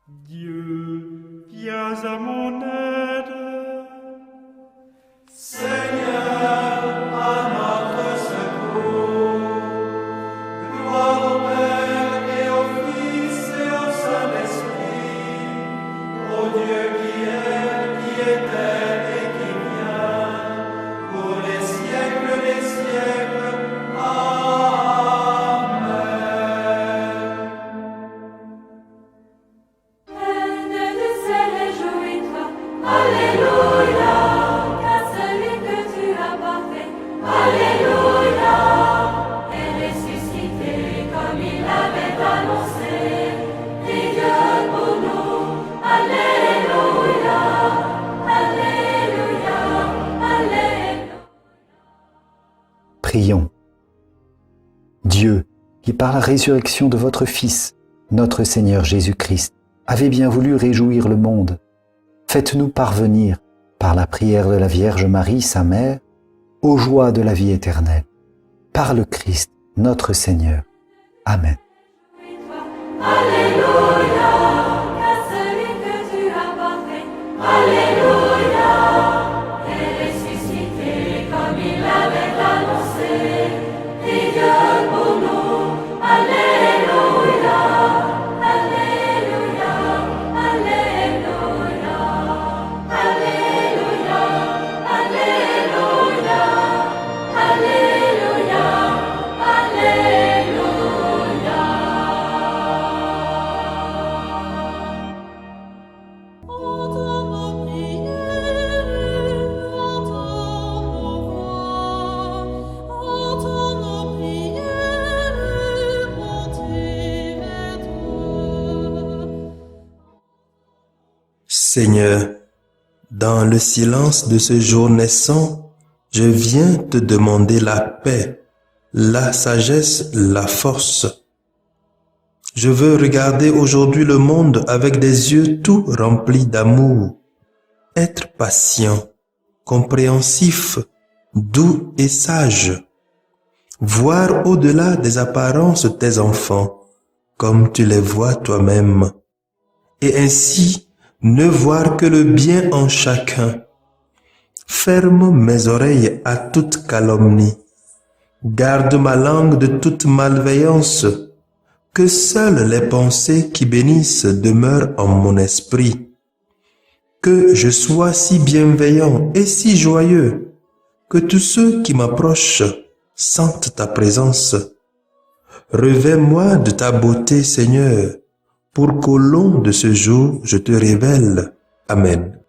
Dieu, viens à mon aide. Seigneur, à notre secours. Gloire au Père et au Fils et au Saint-Esprit, au Dieu qui est, qui était et qui vient, pour les siècles des siècles. Amen. Reine de ciel, réjouis-toi, Alléluia, car celui que tu as porté, Alléluia, est ressuscité comme il l'avait annoncé. Dis Dieu pour nous, Alléluia, Alléluia, Alléluia. Prions. Dieu, qui par la résurrection de votre Fils, notre Seigneur Jésus-Christ, avez bien voulu réjouir le monde, faites-nous parvenir, par la prière de la Vierge Marie, sa mère, aux joies de la vie éternelle. Par le Christ, notre Seigneur. Amen. Alléluia, car celui que tu as porté, Alléluia, est ressuscité comme il l'avait annoncé. Dis Dieu pour nous, Alléluia, Alléluia, Alléluia, Alléluia, Alléluia, Alléluia, Alléluia. Entends nos prières, entends nos voix, entends nos prières, montez vers toi. Seigneur, dans le silence de ce jour naissant, je viens te demander la paix, la sagesse, la force. Je veux regarder aujourd'hui le monde avec des yeux tout remplis d'amour, être patient, compréhensif, doux et sage, voir au-delà des apparences tes enfants, comme tu les vois toi-même, et ainsi ne voir que le bien en chacun. Ferme mes oreilles à toute calomnie, garde ma langue de toute malveillance, que seules les pensées qui bénissent demeurent en mon esprit. Que je sois si bienveillant et si joyeux, que tous ceux qui m'approchent sentent ta présence. Revêts-moi de ta beauté, Seigneur, pour qu'au long de ce jour je te révèle. Amen.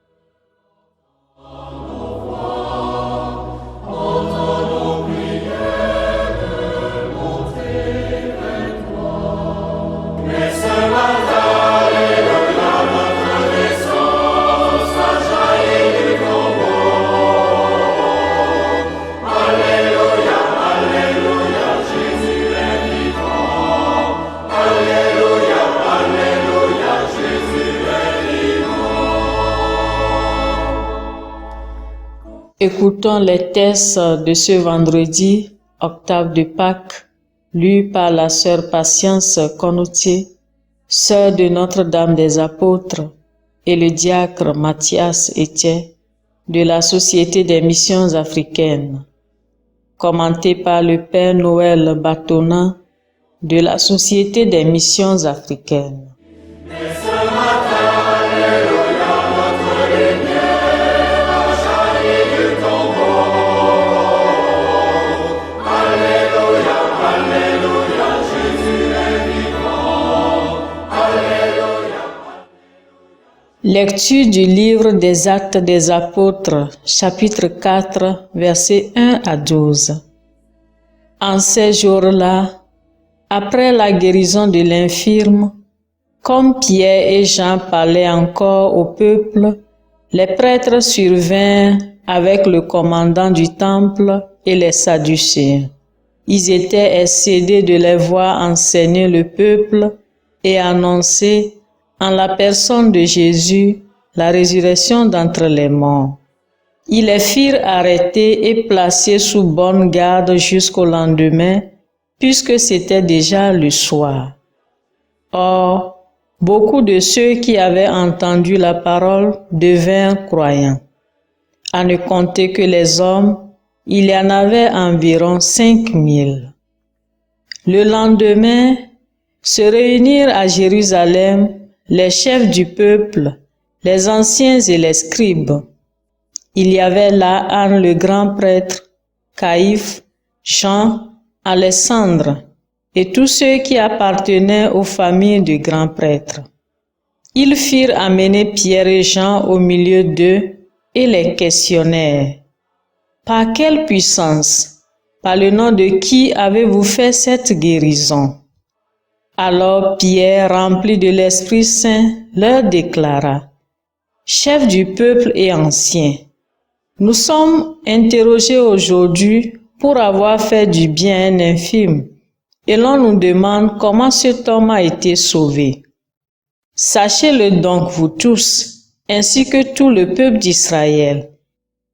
Écoutons les textes de ce vendredi, octave de Pâques, lus par la sœur Patience Connotier, sœur de Notre-Dame des Apôtres, et le diacre Mathias Etienne de la Société des Missions Africaines. Commenté par le Père Noël Batona de la Société des Missions Africaines. Lecture du livre des Actes des Apôtres, chapitre 4, versets 1 à 12. En ces jours-là, après la guérison de l'infirme, comme Pierre et Jean parlaient encore au peuple, les prêtres survinrent avec le commandant du temple et les Sadducéens. Ils étaient excédés de les voir enseigner le peuple et annoncer en la personne de Jésus la résurrection d'entre les morts. Ils les firent arrêter et placer sous bonne garde jusqu'au lendemain, puisque c'était déjà le soir. Or, beaucoup de ceux qui avaient entendu la parole devinrent croyants. À ne compter que les hommes, il y en avait environ 5000. Le lendemain, se réunirent à Jérusalem les chefs du peuple, les anciens et les scribes. Il y avait là Anne le grand prêtre, Caïphe, Jean, Alexandre et tous ceux qui appartenaient aux familles du grand prêtre. Ils firent amener Pierre et Jean au milieu d'eux et les questionnèrent. Par quelle puissance, par le nom de qui avez-vous fait cette guérison? Alors Pierre, rempli de l'Esprit Saint, leur déclara: Chefs du peuple et anciens, nous sommes interrogés aujourd'hui pour avoir fait du bien à un infime, et l'on nous demande comment cet homme a été sauvé. Sachez-le donc vous tous, ainsi que tout le peuple d'Israël.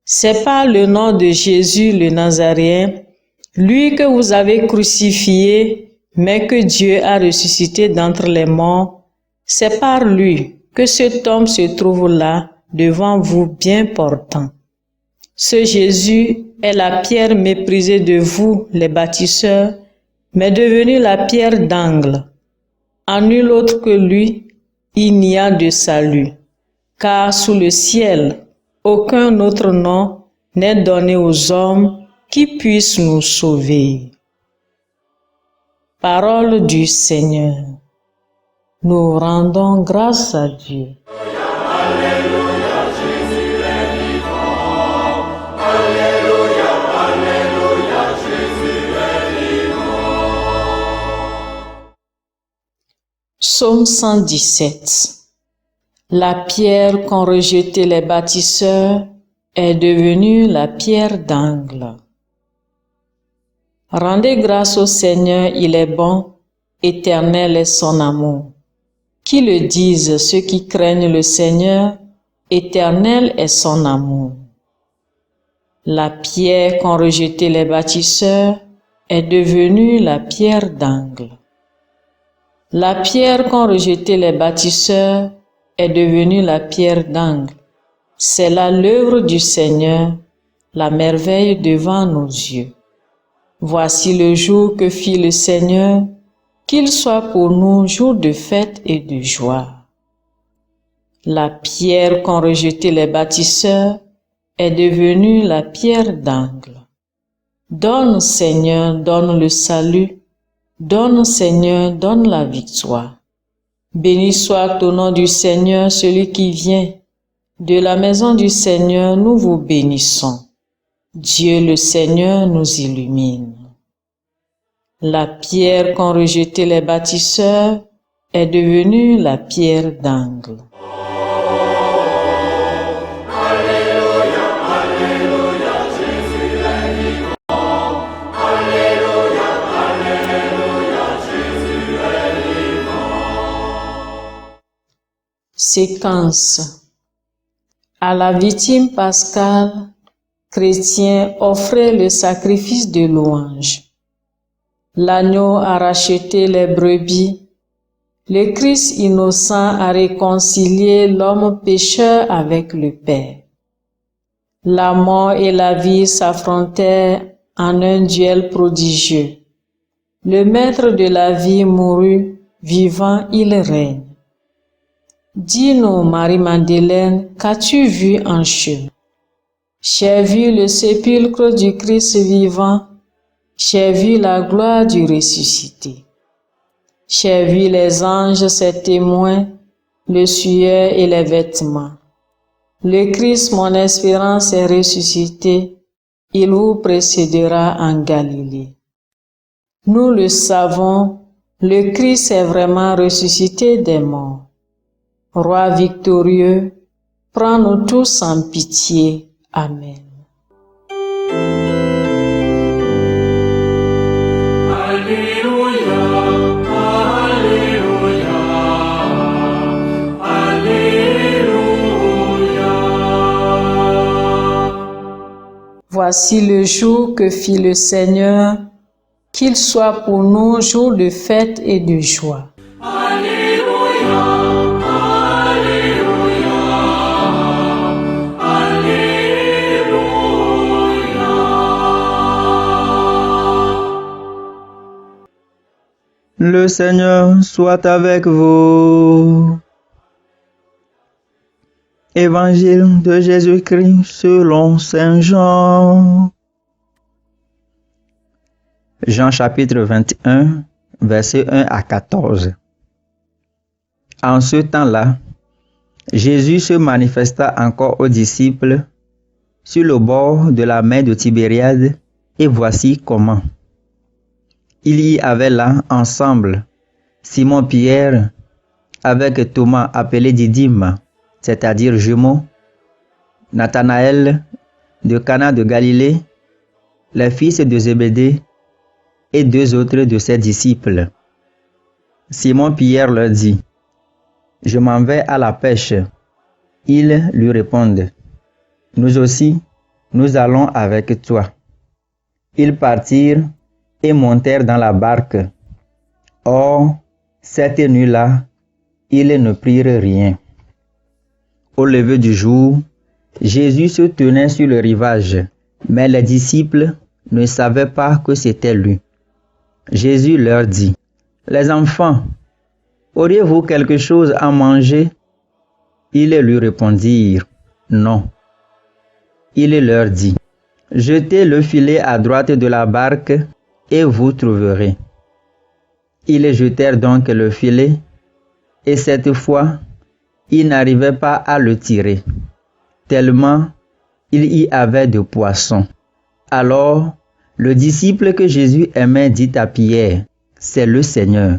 C'est par le nom de Jésus le Nazaréen, lui que vous avez crucifié, mais que Dieu a ressuscité d'entre les morts. C'est par lui que cet homme se trouve là, devant vous bien portant. Ce Jésus est la pierre méprisée de vous, les bâtisseurs, mais devenue la pierre d'angle. En nul autre que lui, il n'y a de salut, car sous le ciel, aucun autre nom n'est donné aux hommes qui puissent nous sauver. Parole du Seigneur. Nous rendons grâce à Dieu. Psaume 117. La pierre qu'ont rejetée les bâtisseurs est devenue la pierre d'angle. Rendez grâce au Seigneur, il est bon, éternel est son amour. Qui le disent ceux qui craignent le Seigneur, éternel est son amour. La pierre qu'ont rejetée les bâtisseurs est devenue la pierre d'angle. La pierre qu'ont rejetée les bâtisseurs est devenue la pierre d'angle. C'est là l'œuvre du Seigneur, la merveille devant nos yeux. Voici le jour que fit le Seigneur, qu'il soit pour nous jour de fête et de joie. La pierre qu'ont rejetée les bâtisseurs est devenue la pierre d'angle. Donne, Seigneur, donne le salut. Donne, Seigneur, donne la victoire. Béni soit au nom du Seigneur celui qui vient. De la maison du Seigneur, nous vous bénissons. Dieu le Seigneur nous illumine. La pierre qu'ont rejetée les bâtisseurs est devenue la pierre d'angle. Séquence. À la victime pascale, chrétiens offraient le sacrifice de louange. L'agneau a racheté les brebis. Le Christ innocent a réconcilié l'homme pécheur avec le Père. La mort et la vie s'affrontèrent en un duel prodigieux. Le maître de la vie mourut, vivant il règne. Dis-nous, Marie-Madeleine, qu'as-tu vu en chemin? J'ai vu le sépulcre du Christ vivant, j'ai vu la gloire du ressuscité. J'ai vu les anges, ses témoins, le sueur et les vêtements. Le Christ, mon espérance, est ressuscité, il vous précédera en Galilée. Nous le savons, le Christ est vraiment ressuscité des morts. Roi victorieux, prends-nous tous en pitié. Amen. Alléluia, Alléluia, Alléluia. Voici le jour que fit le Seigneur, qu'il soit pour nous jour de fête et de joie. Alléluia. Le Seigneur soit avec vous. Évangile de Jésus-Christ selon Saint Jean. Jean chapitre 21, versets 1 à 14. En ce temps-là, Jésus se manifesta encore aux disciples sur le bord de la mer de Tibériade, et voici comment. Il y avait là ensemble Simon-Pierre avec Thomas appelé Didyme, c'est-à-dire jumeau, Nathanaël de Cana de Galilée, les fils de Zébédée et 2 autres de ses disciples. Simon-Pierre leur dit: « Je m'en vais à la pêche. » Ils lui répondent: « Nous aussi, nous allons avec toi. » Ils partirent et montèrent dans la barque. Or, cette nuit-là, ils ne prirent rien. Au lever du jour, Jésus se tenait sur le rivage, mais les disciples ne savaient pas que c'était lui. Jésus leur dit: « Les enfants, auriez-vous quelque chose à manger ?» Ils lui répondirent: « Non. » Il leur dit: « Jetez le filet à droite de la barque et vous trouverez. » Ils jetèrent donc le filet, et cette fois, ils n'arrivaient pas à le tirer, tellement il y avait de poissons. Alors, le disciple que Jésus aimait dit à Pierre: « C'est le Seigneur. »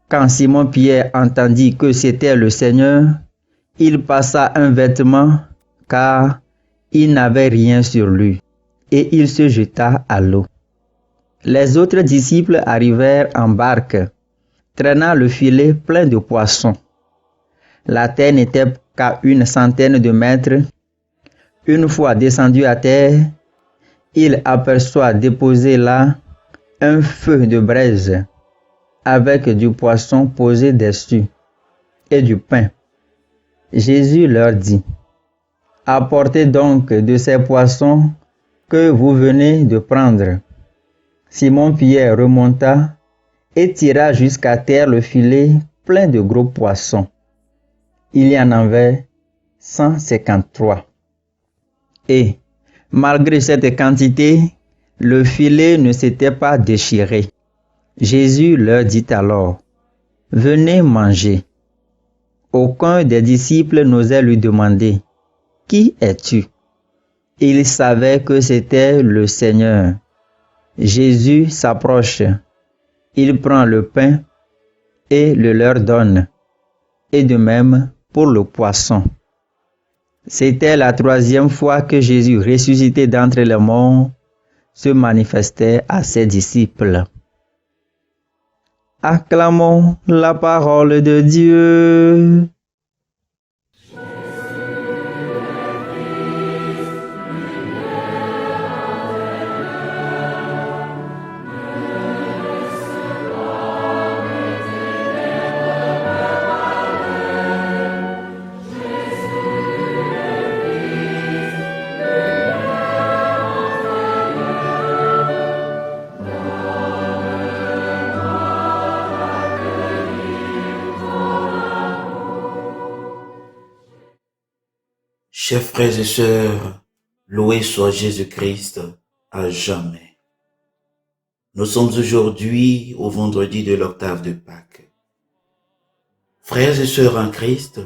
Quand Simon-Pierre entendit que c'était le Seigneur, il passa un vêtement, car il n'avait rien sur lui, et il se jeta à l'eau. Les autres disciples arrivèrent en barque, traînant le filet plein de poissons. La terre n'était qu'à 100 de mètres. Une fois descendu à terre, il aperçoit déposé là un feu de braise, avec du poisson posé dessus, et du pain. Jésus leur dit: « Apportez donc de ces poissons que vous venez de prendre. » Simon-Pierre remonta et tira jusqu'à terre le filet plein de gros poissons. Il y en avait 153. Et, malgré cette quantité, le filet ne s'était pas déchiré. Jésus leur dit alors: « Venez manger. » Aucun des disciples n'osait lui demander: « Qui es-tu » Il savait que c'était le Seigneur. Jésus s'approche, il prend le pain et le leur donne, et de même pour le poisson. C'était la 3e fois que Jésus, ressuscité d'entre les morts, se manifestait à ses disciples. Acclamons la parole de Dieu. Chers frères et sœurs, loué soit Jésus-Christ à jamais. Nous sommes aujourd'hui au vendredi de l'octave de Pâques. Frères et sœurs en Christ,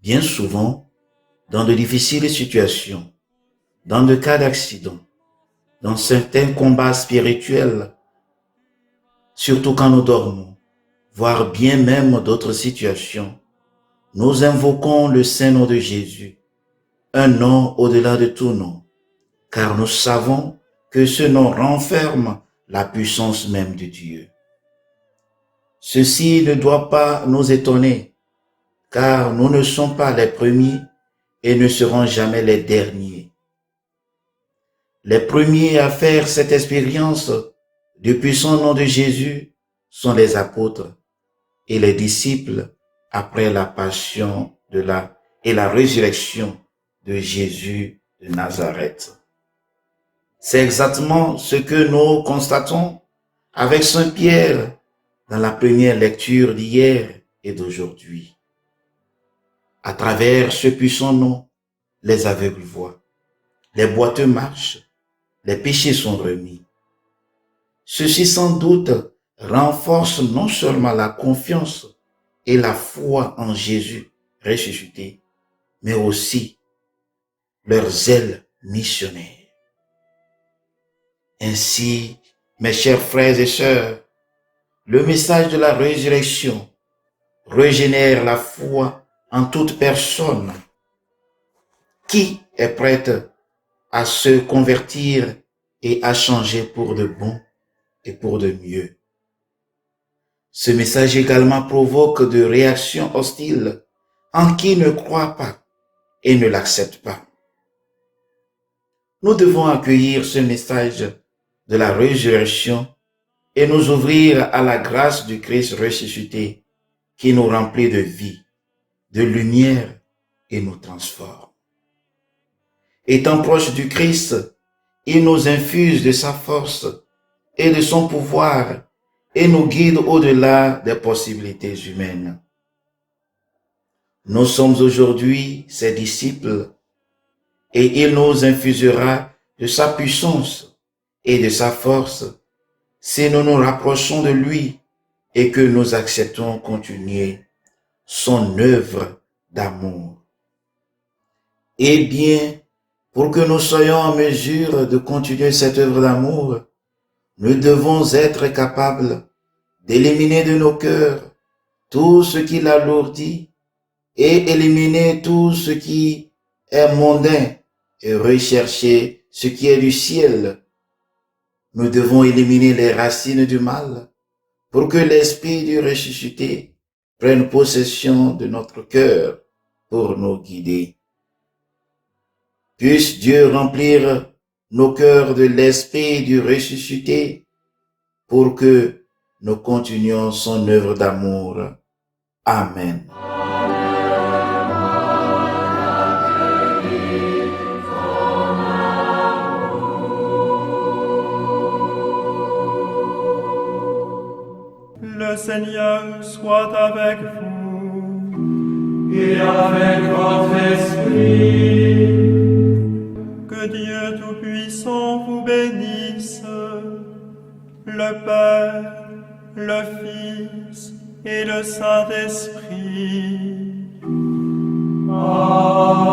bien souvent, dans de difficiles situations, dans de cas d'accident, dans certains combats spirituels, surtout quand nous dormons, voire bien même d'autres situations, nous invoquons le saint nom de Jésus, un nom au-delà de tout nom, car nous savons que ce nom renferme la puissance même de Dieu. Ceci ne doit pas nous étonner, car nous ne sommes pas les premiers et ne serons jamais les derniers. Les premiers à faire cette expérience du puissant nom de Jésus sont les apôtres et les disciples après la passion et la résurrection de Jésus de Nazareth. C'est exactement ce que nous constatons avec Saint Pierre dans la première lecture d'hier et d'aujourd'hui. À travers ce puissant nom, les aveugles voient, les boiteux marchent, les péchés sont remis. Ceci sans doute renforce non seulement la confiance et la foi en Jésus ressuscité, mais aussi leur zèle missionnaire. Ainsi, mes chers frères et sœurs, le message de la résurrection régénère la foi en toute personne qui est prête à se convertir et à changer pour de bon et pour de mieux. Ce message également provoque de réactions hostiles en qui ne croit pas et ne l'accepte pas. Nous devons accueillir ce message de la résurrection et nous ouvrir à la grâce du Christ ressuscité qui nous remplit de vie, de lumière et nous transforme. Étant proche du Christ, il nous infuse de sa force et de son pouvoir et nous guide au-delà des possibilités humaines. Nous sommes aujourd'hui ses disciples et il nous infusera de sa puissance et de sa force si nous nous rapprochons de lui et que nous acceptons continuer son œuvre d'amour. Eh bien, pour que nous soyons en mesure de continuer cette œuvre d'amour, nous devons être capables d'éliminer de nos cœurs tout ce qui l'alourdit et éliminer tout ce qui est mondain et rechercher ce qui est du ciel. Nous devons éliminer les racines du mal pour que l'esprit du ressuscité prenne possession de notre cœur pour nous guider. Puisse Dieu remplir nos cœurs de l'esprit du ressuscité pour que nous continuions son œuvre d'amour. Amen. Le Seigneur soit avec vous. Et avec votre esprit. Que Dieu Tout-Puissant vous bénisse, le Père, le Fils et le Saint-Esprit. Amen.